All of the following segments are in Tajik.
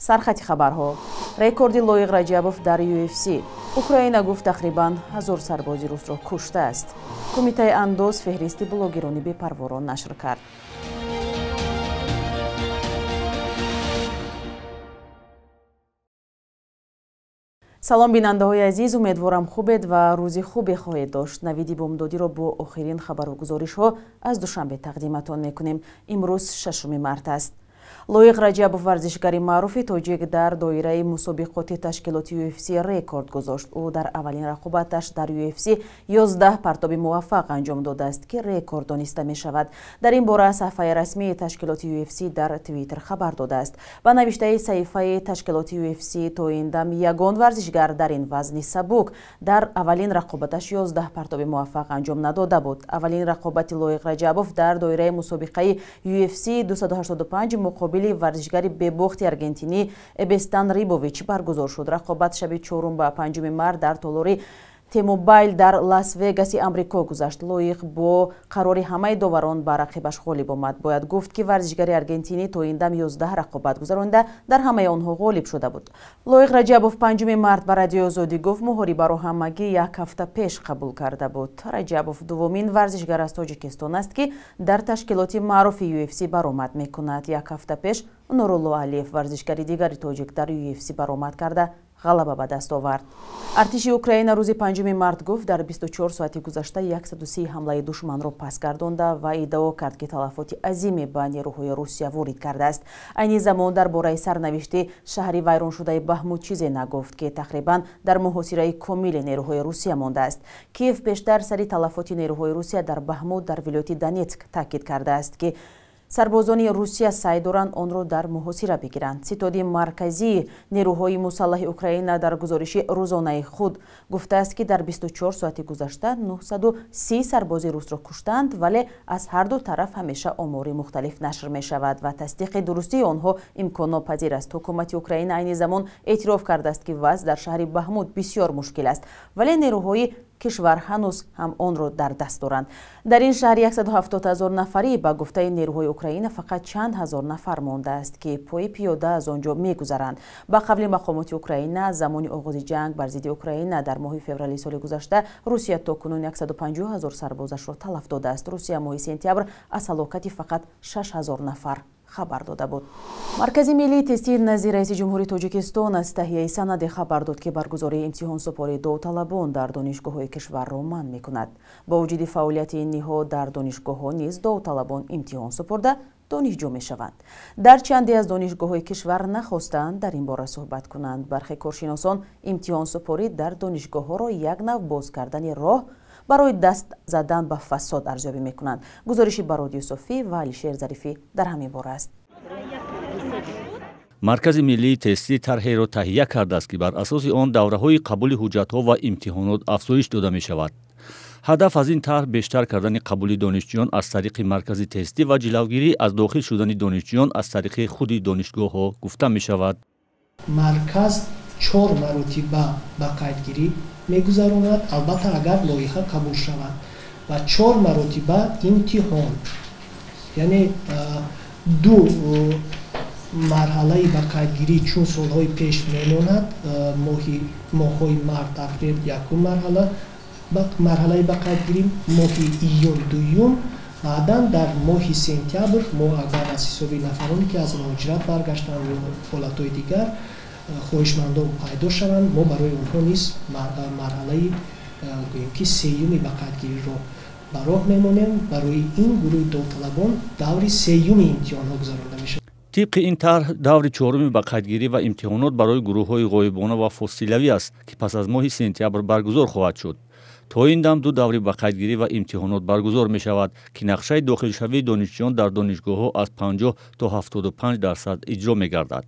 سرخط خبرها رکوردی لویق رجبوف در UFC. اوکراین گفت تقریباً 1000 سربازی روس را کشته است. کمیته اندوز فهرست بلاگرانی بی‌پروا نشر کرد. سلام بیننده های عزیز، امیدوارم خوبید و روزی خوبی خواهید داشت. نویدی بامدادی را با آخرین خبر و گزارش ها از دوشنبه تقدیمتان میکنیم. امروز 6 مارس است. لویق رجبوف ورزشکاری معروف تاجیک در دایره مسابقات تشکیلاتی UFC رکورد گذاشت. او در اولین رقابتش در UFC 11 پرتاب موفق انجام داده است که رکورد دانسته می شود. در این باره صفحه رسمی تشکیلاتی UFC در توییتر خبر داده است. با نوشته صحیفه تشکیلاتی UFC تا این دم یگان ورزشگر در این وزن سبک در اولین رقابتش 11 پرتاب موفق انجام نداده بود. اولین رقابت لویق رجبوف در دایره مسابقه UFC 285 مقابل ورزشگری به‌باخت ارژنتینی ابستان ریبوویچ برگزار شد. رقابت شب 4 و 5 مارس در تالار تیموبایل در لاس وگاس آمریکا گذشت. لویق با قرار همه داوران بر رقیبش غالب آمد. باید گفت که ورزشگری ارژنتینی تا این دم 11 رقابت گذرانده در همه آنها غالب شده بود. لویق رجبوف 5 مارس بر رادیو آزادی گفت محاربه را همگی یک هفته پیش قبول کرده بود. رجبوف دومین ورزشگر از تاجیکستان است که در تشکیلات معروف UFC برآمد میکند. یک هفته پیش نوراللو علیف ورزشگری دیگری تاجیک در UFC برآمد کرده غلبه به دست آورد. ارتش اوکراین روز 5 مارس گفت در 24 ساعت گذشته 130 حمله دشمن را پس گردانده و ادعا کرد که تلفات عظیمی به نیروهای روسیه وارد کرده است. این زمان درباره سرنوشت شهری ویران شده بهموت چیزی نگفت که تقریبا در محاصره کامل نیروهای روسیه مانده است. کیف بیشتر سری تلفات نیروهای روسیه در بهموت در ولایت دونتسک تاکید کرده است که سربازان روسیه سعی دارند آن را در محاصره بگیرند. ستاد مرکزی نیروهای مسلح اوکراین در گزارش روزانه خود گفته است که در 24 ساعت گذشته 930 سرباز روس را کشتند، ولی از هر دو طرف همیشه آمار مختلف نشر می شود و تصدیق درستی آنها امکان ناپذیر است. حکومت اوکراین این زمان اعتراف کرده است که وضع در شهر بهموت بسیار مشکل است، ولی نیروهای کشور هنوز هم آن را در دست دارند. در این شهر 170,000 نفری به گفته نیروهای اوکراین فقط چند هزار نفر مانده است که پای پیاده از آنجا میگذرند. با قبل مقامات اوکراین زمان آغاز جنگ بر ضد اوکراین در ماه فوریه سال گذشته روسیه تاکنون 150,000 سربازش را تلف داده است. روسیه ماه سپتامبر از هلاکت فقط 6,000 نفر خبر داده بود. مرکز ملی تستی نزد رئیس جمهوری تاجیکستان از تهیه سند خبر داد که برگزاری امتحان سپاری داوطلبان در دانشگاه‌های کشور را منع می‌کند. با وجود فعالیت این نهاد در دانشگاه‌ها نیز داوطلبان امتحان سپرده دانشجو می‌شوند. در چندی از دانشگاه‌های کشور نخواستند در این باره صحبت کنند. برخی کارشناسان امتحان سپاری در دانشگاه‌ها را یک نوع باز کردن راه برای دست زدن به فساد ارزیابی میکنند. گزارشی براد یوسفی و علیشیر ظریفی در همین باره است. مرکز ملی تستی طرحی را تهیه کرده است که بر اساس آن دوره‌های قبول حجت‌ها و امتحانات افزایش داده می شود. هدف از این طرح بیشتر کردن قبول دانشجویان از طریق مرکز تستی و جلوگیری از داخل شدن دانشجویان از طریق خود دانشگاه‌ها گفته می شود. مرکز 4 مرتبه به قیدگیری میگذراند، البته اگر لایحه قبول شود، و 4 مرتبه امتحان، یعنی 2 مرحله به قیدگیری چون سالهای پیش میماند. ماهی مارس اپریل یکم مرحله به قیدگیری، ماهی ایون دوم، بعدا در ماه سپتامبر ما اگر از حساب نفرانی که از مهاجرت برگشتند یا حالتهای دیگر خواهشمندان پیدا شوند، ما برای اونها نیز مرحله گوییم که سیومی به قیدگیری را به راه میمانیم. برای این گروه داوطلبان دور سیوم امتحان ها گذرانده میشه. طبق این طرح دور 4 به قیدگیری و امتحانات برای گروه‌های غایبانه و فاصلوی است که پس از ماه سپتامبر برگزار خواهد شد. تا این دم 2 دوره به قیدگیری و امتحانات برگزار می شود که نقشه داخل شوی دانشجویان در دانشگاه‌ها از 50 تا 75% اجرا می گردد.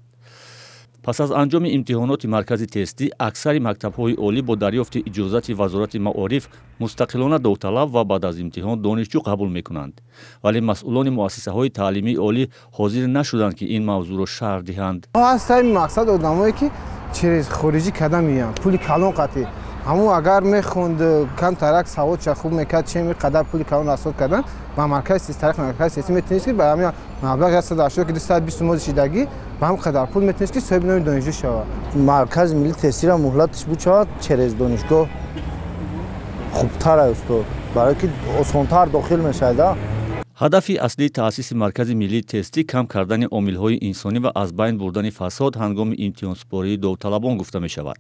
پس از انجام امتحانات مرکز تستی اکثر مکتب‌های عالی با دریافت اجازت وزارت معارف مستقلانه داوطلب و بعد از امتحان دانشجو قبول می‌کنند، ولی مسئولان مؤسسه‌های تعلیمی عالی حاضر نشدند که این موضوع را شرح دهند. ما از همین مقصد آدمایی که چیز خارجی کردن میان پول کلان قطعی همون اگر میخوند کم ترک سواد خوب میکرد چه میقدر پولی که اون حساب کردن با مرکز طریق مرکز سیستم میتونید که با همین مبلغ 180 که 220 موزشیدگی با هم قدر پول میتونید که صاحب نوع دانشجو شود. مرکز ملی تحصیل مهلتش بود شد چرز دانشگاه خوبتر است برای که آسان‌تر داخل میشه. ҳадафи аслии таъсиси маркази миллии тестӣ кам кардани омилҳои инсонӣ ва аз байн бурдани фасод ҳангоми имтиҳонсупории довталабон гуфта мешавад.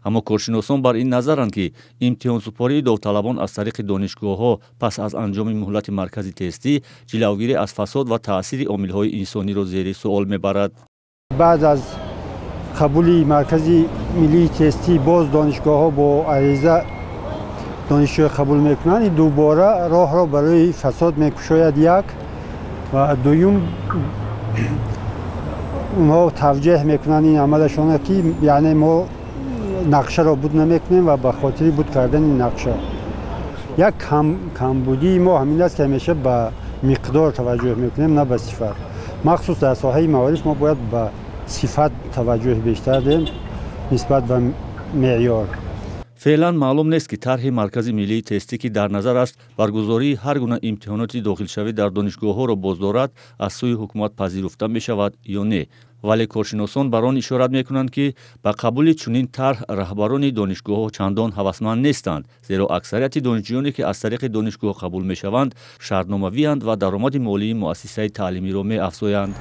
аммо коршиносон бар ин назаранд ки имтиҳонсупории довталабон аз тариқи донишгоҳҳо пас аз анҷоми муҳлати маркази тестӣ ҷилавгирӣ аз фасод ва таъсири омилҳои инсониро зери суол мебарад. баъд аз қабули маркази миллии тестӣ боз донишгоҳҳо бо ариза دانشجو قبول میکنند دوباره راه را برای فساد میکشاید یک و دوم اونها توجیه میکنند این عملشان که یعنی ما نقشه را بود نمیکنیم و به خاطر بود کردن این نقشه یک کمبودی ما همین است که همیشه به مقدار توجه میکنیم نه به صفت. مخصوص در ساحه معارف ما باید به صفت توجه بیشتر دیم نسبت به معیار. феълан маълум нест ки тарҳи маркази миллии тестӣ ки дар назар аст баргузории ҳар гуна имтиҳоноти дохилшавӣ дар донишгоҳҳоро боздорад аз сӯи ҳукумат пазируфта мешавад ё не, вале коршиносон бар он ишорат мекунанд ки ба қабули чунин тарҳ раҳбарони донишгоҳҳо чандон ҳавасманд нестанд, зеро аксарияти донишҷӯёне ки аз тариқи донишгоҳ қабул мешаванд шартномавианд ва даромади молии муассисаи таълимиро меафзоянд.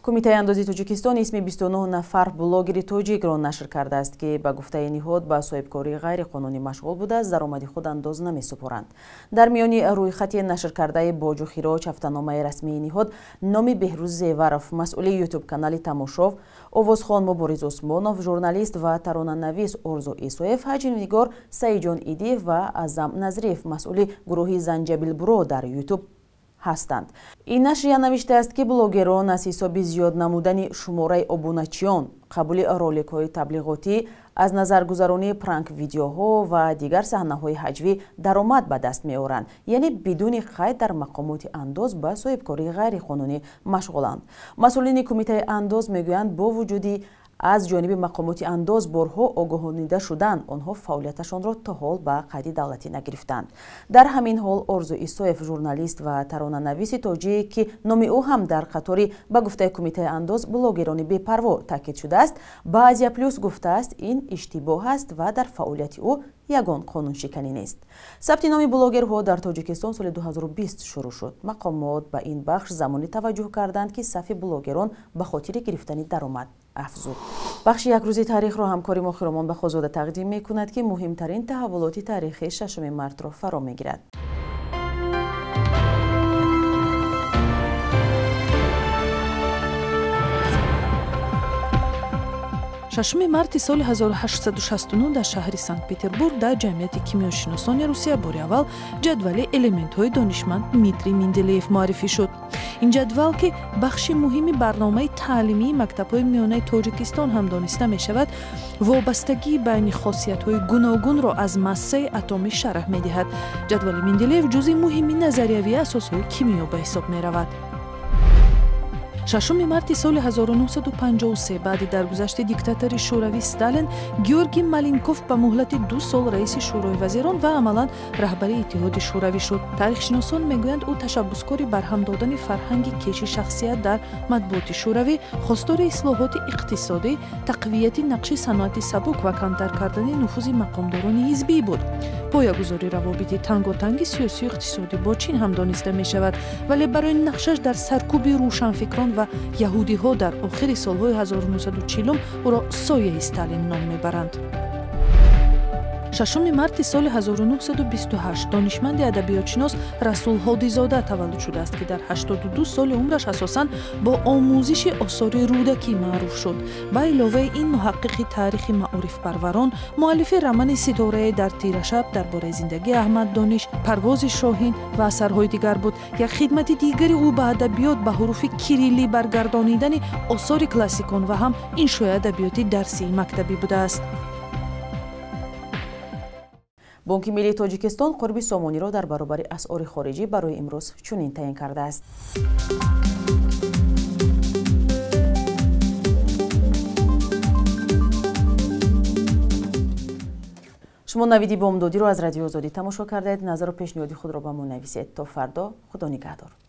кумитаи андозии тоҷикистон исми 29 нафар блогери тоҷикро нашр кардааст ки ба гуфтаи ниҳод ба соҳибкории ғайриқонунӣ машғул буда аз даромади худ андоз намесупоранд. дар миёни рӯйхати нашр кардаи боҷу хироҷ ҳафтаномаи расмии ниҳод номи беҳрӯз зеваров, масъули ютуб-канали тамошов, овозхон мубориз усмонов, журналист ва таронанавис орзу исоев, ҳаҷимнигор саиҷон идиев ва азам назриев, масъули гурӯҳи занҷабилбуро дар ютуб ҳастанд. ин нашрия навиштааст ки блогерон аз ҳисоби зиёд намудани шумораи обуначиён, қабули роликҳои таблиғотӣ, аз назаргузаронии пранк видеоҳо ва дигар саҳнаҳои ҳаҷвӣ даромад ба даст меоранд, яъне бидуни қайд дар мақомоти андоз ба соҳибкории ғайриқонунӣ машғуланд. масъулини кумитаи андоз мегӯянд бо вуҷуди аз ҷониби мақомоти андоз борҳо огоҳонида шуданд, онҳо фаъолияташонро то ҳол ба қайди давлатӣ нагирифтанд. дар ҳамин ҳол орзу исоев, журналист ва таронанависи тоҷик ки номи ӯ ҳам дар қатори ба гуфтаи кумитаи андоз блогерони бепарво таъкид шудааст, ба Азия Плюс гуфтааст ин иштибоҳ аст ва дар фаъолияти ӯ ягон қонуншиканӣ нест. сабти номи блогерҳо дар тоҷикистон соли 2020 шурӯъ шуд. мақомот ба ин бахш замоне таваҷҷӯҳ карданд ки сафи блогерон ба хотири гирифтани даромад афзуд. бахши якрӯзи таърихро ҳамкори мо хиромон бахозода тақдим мекунад ки муҳимтарин таҳаввулоти таърихи 6 мартро фаро мегирад. 6 марти соли 1869 дар шаҳри Санкт-Петербург дар ҷамъияти кимиёшиносони Русия бори аввал ҷадвали элементҳои донишманд Дмитрий Менделеев муаррифӣ шуд. ин ҷадвал ки бахши муҳими барномаи таълимии мактабҳои миёнаи Тоҷикистон ҳам дониста мешавад, вобастагии байни хосиятҳои гуногунро аз массаи атомӣ шарҳ медиҳад. ҷадвали Менделеев ҷузъи муҳими назариявии асосҳои кимиё ба ҳисоб меравад. 6 марти соли 1953 баъди даргузашти диктатори шӯравӣ Сталин, Георгий Маленков ба муҳлати 2 сол раиси шӯрои вазирон ва амалан раҳбари иттиҳоди шӯравӣ шуд. таърихшиносон мегӯянд ӯ ташаббускори барҳам додани фарҳанги кеши шахсият дар матбуоти шӯравӣ, хостори ислоҳоти иқтисодӣ, тақвияти нақши саноати сабук ва камтар кардани нуфузи мақомдорони ҳизбӣ буд. поягузори равобити танготанги сиёсию иқтисодӣ бо чин ҳам дониста мешавад, вале барои нақшаш дар саркӯби рӯшанфикран ва яҳудиҳо дар охири солҳои 1940 ӯро сояи Сталин ном мебаранд. 6 марти соли 1928 донишманди адабиётшинос Расул Ҳодизода таваллуд шудааст, ки дар 82 соли умраш асосан бо омӯзиши осори рӯдакӣ маъруф шуд. ба иловаи ин муҳаққиқи таърихи маърифпарварон, муаллифи романи Ситорае дар тирашаб дар бораи зиндагии Аҳмад Дониш, Парвози Шоҳин ва асарҳои дигар буд. як хидмати дигари ӯ ба адабиёт ба ҳуруфи кириллӣ баргардонидани осори классикон ва ҳам иншои адабиёти дарсии мактабӣ будааст. бонки миллии тоҷикистон қурби сомониро дар баробари асъори хориҷӣ барои имрӯз чунин таъин кардааст. шумо навиди бомдодиро аз радиои озодӣ тамошо кардед. назару пешниҳоди худро ба мо нависед. То фардо, худо нигаҳдор.